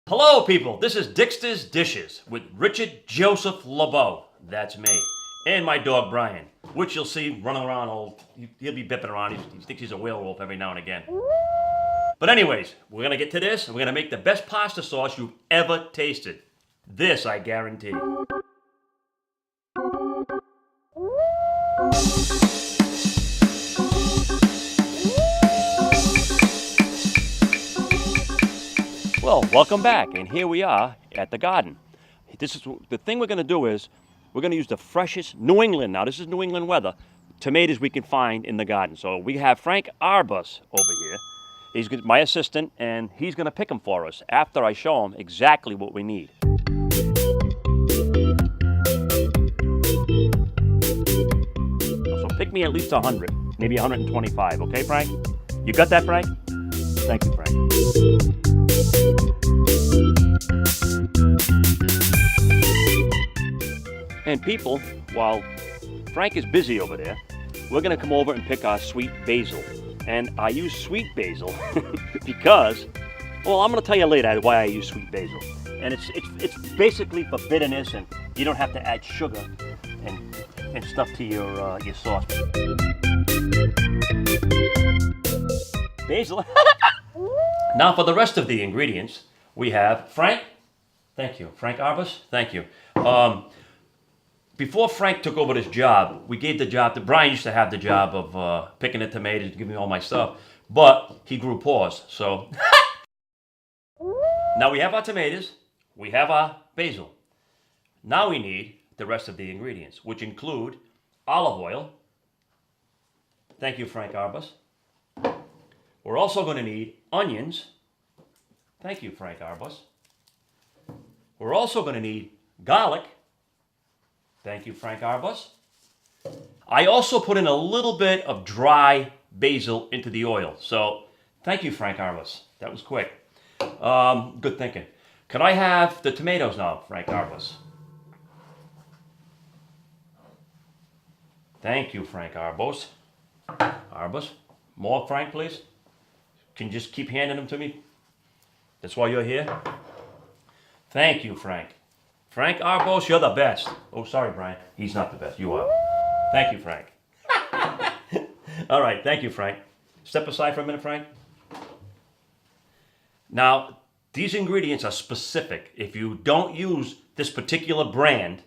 Hello, people. This is Dicksta's Dishes with Richard Joseph Lebeau. That's me. And my dog, Brian, which you'll see running around he'll be bipping around. He thinks he's a werewolf every now and again. But anyways, we're going to get to this, and we're going to make the best pasta sauce you've ever tasted. This, I guarantee. Well, welcome back, and here we are at the garden. This is the thing we're going to do is we're going to use the freshest New England. Now, this is New England weather. Tomatoes we can find in the garden. So we have Frank Arbus over here. He's my assistant, and he's going to pick them for us after I show him exactly what we need. So pick me at least 100, maybe 125. Okay, Frank? You got that, Frank? Thank you, Frank. And people, while Frank is busy over there, we're going to come over and pick our sweet basil. And I use sweet basil because, well, I'm going to tell you later why I use sweet basil. And it's basically for bitterness, and you don't have to add sugar and stuff to your sauce. Basil. Now for the rest of the ingredients, we have Frank. Thank you. Frank Arbus. Thank you. Before Frank took over this job, we gave the job to Brian. Used to have the job of picking the tomatoes, giving me all my stuff, but he grew paws. So now we have our tomatoes, we have our basil. Now we need the rest of the ingredients, which include olive oil. Thank you, Frank Arbus. We're also going to need onions. Thank you, Frank Arbus. We're also going to need garlic. Thank you, Frank Arbus. I also put in a little bit of dry basil into the oil. So thank you, Frank Arbus. That was quick. Good thinking. Can I have the tomatoes now, Frank Arbus? Thank you, Frank Arbus. Arbus. More, Frank, please. Can you just keep handing them to me? That's why you're here? Thank you, Frank. Frank Arbus, you're the best. Oh, sorry, Brian. He's not the best. You are. Thank you, Frank. All right. Thank you, Frank. Step aside for a minute, Frank. Now, these ingredients are specific. If you don't use this particular brand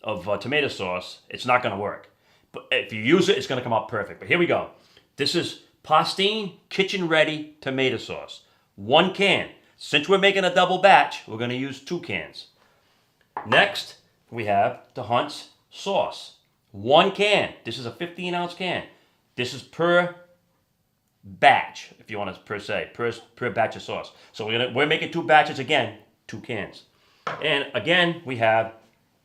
of tomato sauce, it's not going to work. But if you use it, it's going to come out perfect. But here we go. This is Pastine Kitchen Ready tomato sauce. 1 can. Since we're making a double batch, we're going to use 2 cans. Next, we have the Hunt's sauce. 1 can. This is a 15-ounce can. This is per batch, if you want to per se, per batch of sauce. So we're making 2 batches again, 2 cans. And again, we have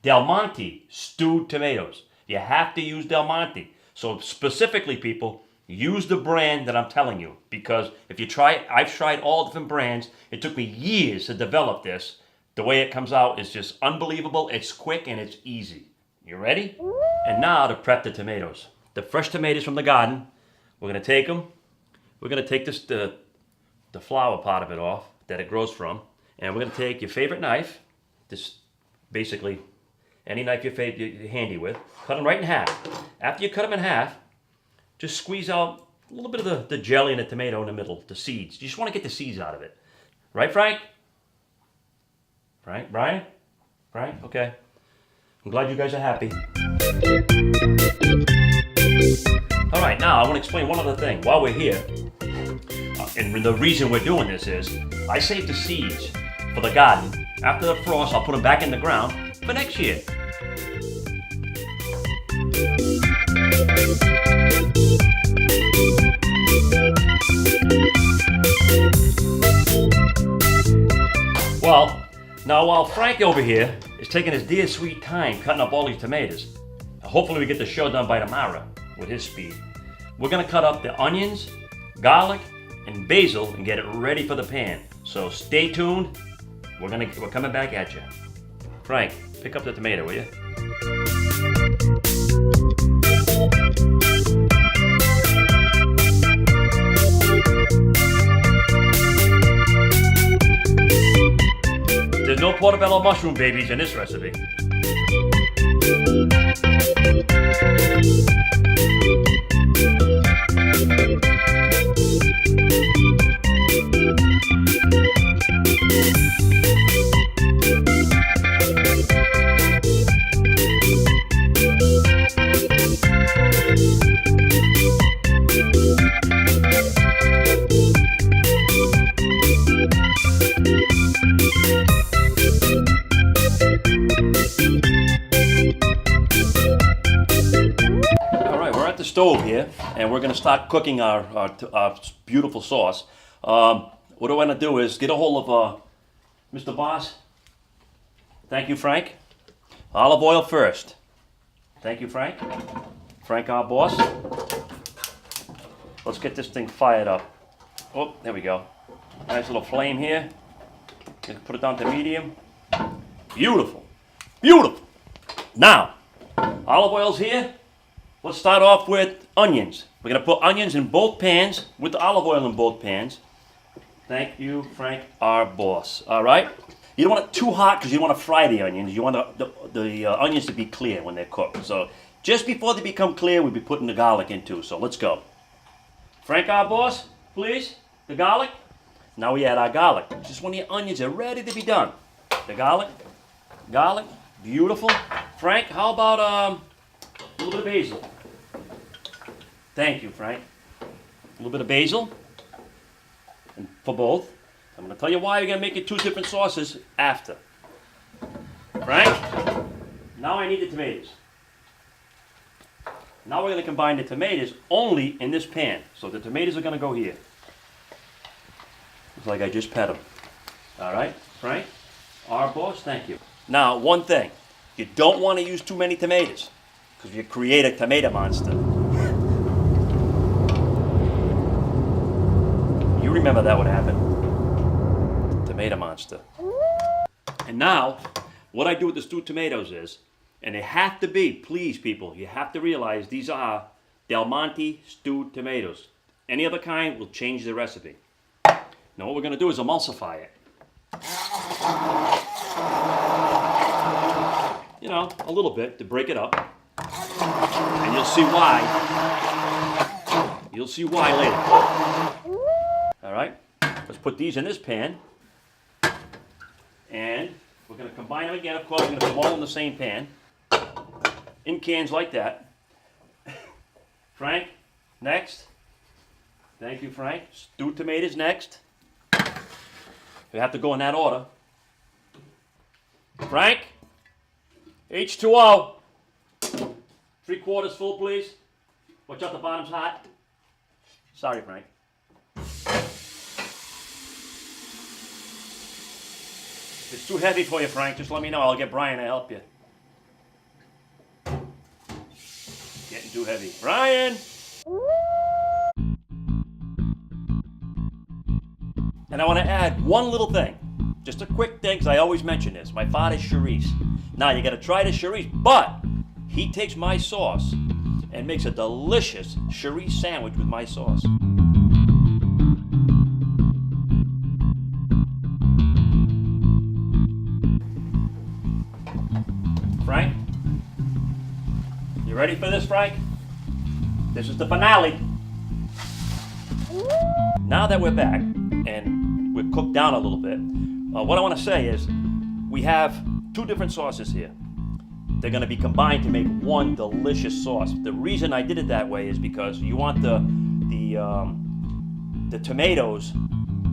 Del Monte stewed tomatoes. You have to use Del Monte. So specifically, people, use the brand that I'm telling you, because if you try it, I've tried all different brands. It took me years to develop this. The way it comes out is just unbelievable. It's quick and it's easy. You ready? And now to prep the tomatoes. The fresh tomatoes from the garden. We're going to take them. We're going to take the flower part of it off that it grows from. And we're going to take your favorite knife. This basically any knife you're handy with. Cut them right in half. After you cut them in half, just squeeze out a little bit of the jelly and the tomato in the middle, the seeds. You just want to get the seeds out of it. Right, Frank? Frank? Brian? Frank? Okay. I'm glad you guys are happy. All right, now I want to explain one other thing. While we're here, and the reason we're doing this is, I saved the seeds for the garden. After the frost, I'll put them back in the ground for next year. Well, now while Frank over here is taking his dear sweet time cutting up all these tomatoes, hopefully we get the show done by tomorrow with his speed. We're going to cut up the onions, garlic, and basil and get it ready for the pan. So stay tuned. We're coming back at you. Frank, pick up the tomato, will you? portobello mushroom babies in this recipe. Stove here, and we're going to start cooking our beautiful sauce. What I want to do is get a hold of Mr. Boss. Thank you, Frank. Olive oil first. Thank you, Frank. Frank, our boss. Let's get this thing fired up. Oh, there we go. Nice little flame here. Put it down to medium. Beautiful. Beautiful. Now, olive oil's here. Let's start off with onions. We're going to put onions in both pans with the olive oil in both pans. Thank you, Frank, our boss. All right? You don't want it too hot because you don't want to fry the onions. You want the onions to be clear when they're cooked. So just before they become clear, we'll be putting the garlic in too. So let's go. Frank, our boss, please. The garlic. Now we add our garlic. Just when the onions are ready to be done. The garlic. Garlic. Beautiful. Frank, how about a little bit of basil? Thank you, Frank. A little bit of basil. And for both. I'm going to tell you why we're going to make it two different sauces after. Frank, now I need the tomatoes. Now we're going to combine the tomatoes only in this pan. So the tomatoes are going to go here. Looks like I just pet them. All right, Frank, our boss, thank you. Now, one thing. You don't want to use too many tomatoes because you create a tomato monster. You remember that would happen. Tomato monster. And now, what I do with the stewed tomatoes is, and they have to be, please people, you have to realize these are Del Monte stewed tomatoes. Any other kind will change the recipe. Now what we're going to do is emulsify it. You know, a little bit to break it up. And you'll see why. You'll see why later. All right, let's put these in this pan. And we're going to combine them again. Of course, we're going to put them all in the same pan. In cans like that. Frank, next. Thank you, Frank. Stewed tomatoes next. We have to go in that order. Frank, H2O. 3/4 full, please. Watch out, the bottom's hot. Sorry, Frank. If it's too heavy for you, Frank, just let me know. I'll get Brian to help you. Getting too heavy. Brian! And I want to add one little thing. Just a quick thing, because I always mention this. My father's Charisse. Now, you got to try this Charisse, but he takes my sauce and makes a delicious Charisse sandwich with my sauce. Frank? You ready for this, Frank? This is the finale. Now that we're back and we're cooked down a little bit, what I want to say is we have two different sauces here. They're going to be combined to make one delicious sauce. The reason I did it that way is because you want the tomatoes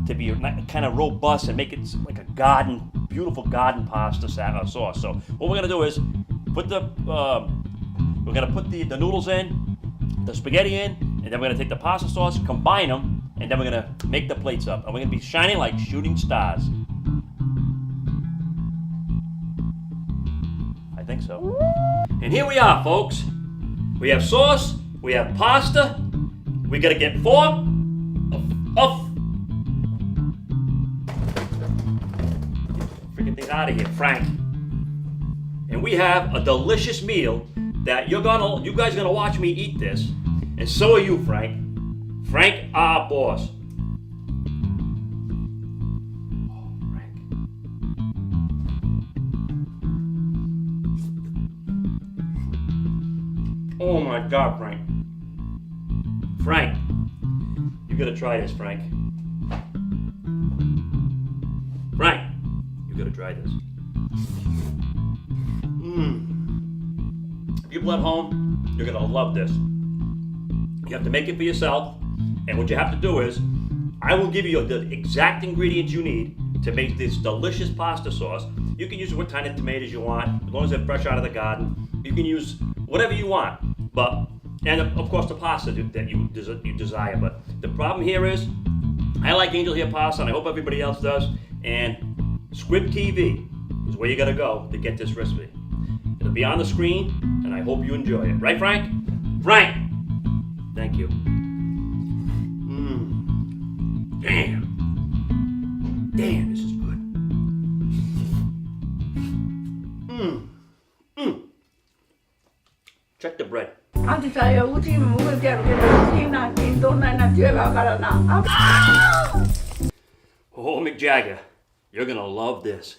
to be kind of robust and make it like a beautiful garden pasta sauce. So what we're going to do is put we're going to put the noodles in, the spaghetti in, and then we're going to take the pasta sauce, combine them, and then we're going to make the plates up. And we're going to be shining like shooting stars. I think so. And here we are, folks. We have sauce, we have pasta, we got to get fork. Freaking things out of here, Frank. And we have a delicious meal that you guys are gonna watch me eat this, and so are you, Frank. Frank, our boss. Oh, Frank. my God, Frank. Frank, you gotta try this, Frank. Frank, you gotta try this. People at home, you're gonna love this. You have to make it for yourself, and what you have to do is, I will give you the exact ingredients you need to make this delicious pasta sauce. You can use what kind of tomatoes you want, as long as they're fresh out of the garden. You can use whatever you want, and of course the pasta that you desire. But the problem here is, I like angel hair pasta, and I hope everybody else does. And Squib TV is where you gotta go to get this recipe. It'll be on the screen, and I hope you enjoy it. Right, Frank? Frank! Thank you. Damn. Damn, this is good. Check the bread. Oh, Mick Jagger, you're gonna love this.